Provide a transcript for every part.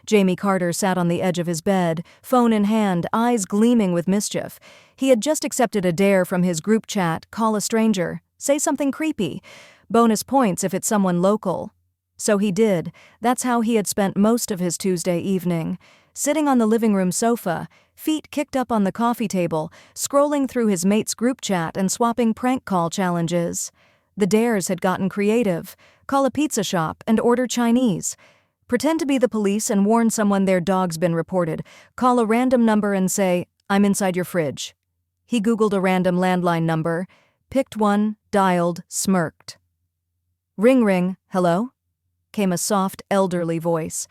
Jamie Carter sat on the edge of his bed, phone in hand, eyes gleaming with mischief. He had just accepted a dare from his group chat, call a stranger, say something creepy. Bonus points if it's someone local. So he did. That's how he had spent most of his Tuesday evening. Sitting on the living room sofa, feet kicked up on the coffee table, scrolling through his mate's group chat and swapping prank call challenges. The dares had gotten creative. Call a pizza shop and order Chinese. Pretend to be the police and warn someone their dog's been reported. Call a random number and say, "I'm inside your fridge." He Googled a random landline number, picked one, dialed, smirked. Ring ring, hello? Came a soft, elderly voice.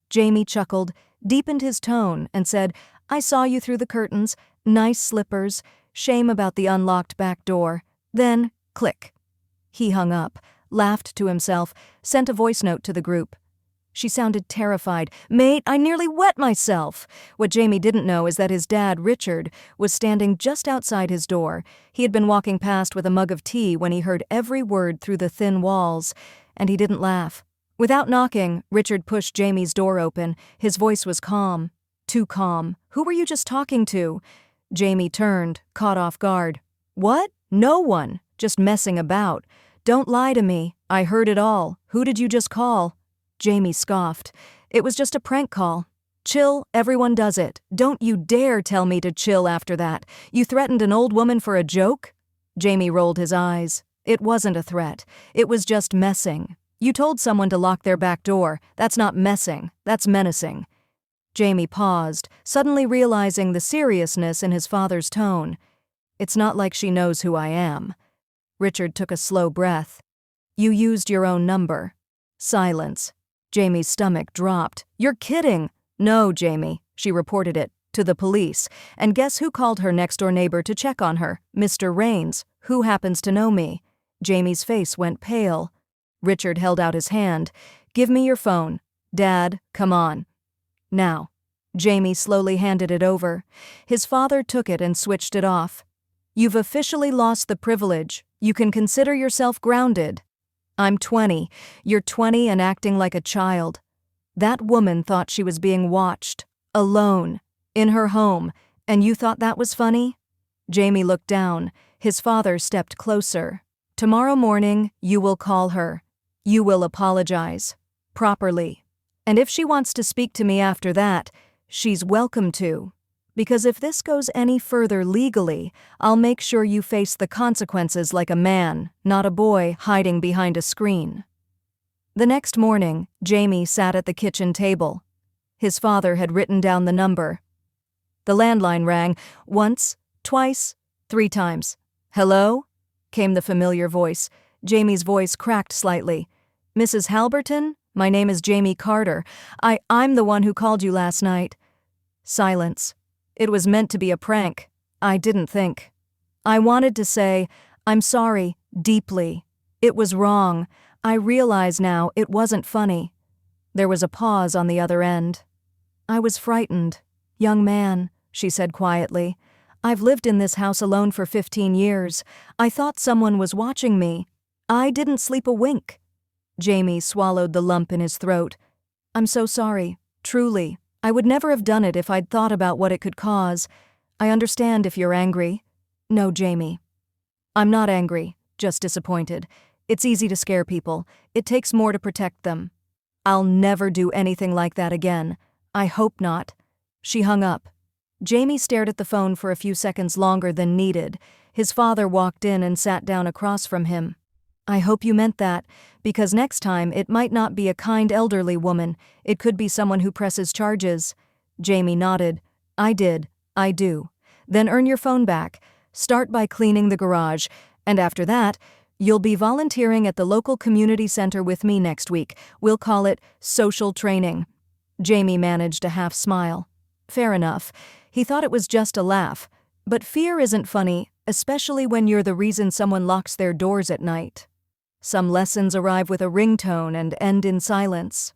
Jamie chuckled, deepened his tone, and said, "I saw you through the curtains, nice slippers, shame about the unlocked back door." Then, click. He hung up, laughed to himself, sent a voice note to the group. She sounded terrified. "Mate, I nearly wet myself." What Jamie didn't know is that his dad, Richard, was standing just outside his door. He had been walking past with a mug of tea when he heard every word through the thin walls, and he didn't laugh. Without knocking, Richard pushed Jamie's door open. His voice was calm. Too calm. "Who were you just talking to?" Jamie turned, caught off guard. "What? No one. Just messing about. Don't lie to me. I heard it all. Who did you just call?" Jamie scoffed. "It was just a prank call. Chill, everyone does it. Don't you dare tell me to chill after that. You threatened an old woman for a joke?" Jamie rolled his eyes. "It wasn't a threat. It was just messing. You told someone to lock their back door. That's not messing. That's menacing." Jamie paused, suddenly realizing the seriousness in his father's tone. "It's not like she knows who I am." Richard took a slow breath. "You used your own number." Silence. Jamie's stomach dropped. "You're kidding." "No, Jamie." She reported it to the police. And guess who called her next-door neighbor to check on her? Mr. Raines, who happens to know me. Jamie's face went pale. Richard held out his hand. "Give me your phone. Dad, come on. Now." Jamie slowly handed it over. His father took it and switched it off. "You've officially lost the privilege. You can consider yourself grounded." "I'm 20. You're 20 and acting like a child." That woman thought she was being watched. Alone. In her home. And you thought that was funny? Jamie looked down. His father stepped closer. "Tomorrow morning, you will call her. You will apologize. Properly. And if she wants to speak to me after that, she's welcome to. Because if this goes any further legally, I'll make sure you face the consequences like a man, not a boy hiding behind a screen." The next morning, Jamie sat at the kitchen table. His father had written down the number. The landline rang, once, twice, 3 times. "Hello?" came the familiar voice. Jamie's voice cracked slightly. "Mrs. Halberton? My name is Jamie Carter. I'm the one who called you last night." Silence. "It was meant to be a prank. I didn't think. I wanted to say, I'm sorry, deeply. It was wrong. I realize now it wasn't funny." There was a pause on the other end. "I was frightened. Young man," she said quietly. "I've lived in this house alone for 15 years. I thought someone was watching me. I didn't sleep a wink." Jamie swallowed the lump in his throat. "I'm so sorry, truly. I would never have done it if I'd thought about what it could cause. I understand if you're angry." "No, Jamie. I'm not angry, just disappointed. It's easy to scare people. It takes more to protect them. I'll never do anything like that again. I hope not." She hung up. Jamie stared at the phone for a few seconds longer than needed. His father walked in and sat down across from him. "I hope you meant that, because next time it might not be a kind elderly woman. It could be someone who presses charges." Jamie nodded. "I did. I do. Then earn your phone back. Start by cleaning the garage. And after that, you'll be volunteering at the local community center with me next week. We'll call it social training." Jamie managed a half smile. Fair enough. He thought it was just a laugh. But fear isn't funny, especially when you're the reason someone locks their doors at night. Some lessons arrive with a ringtone and end in silence.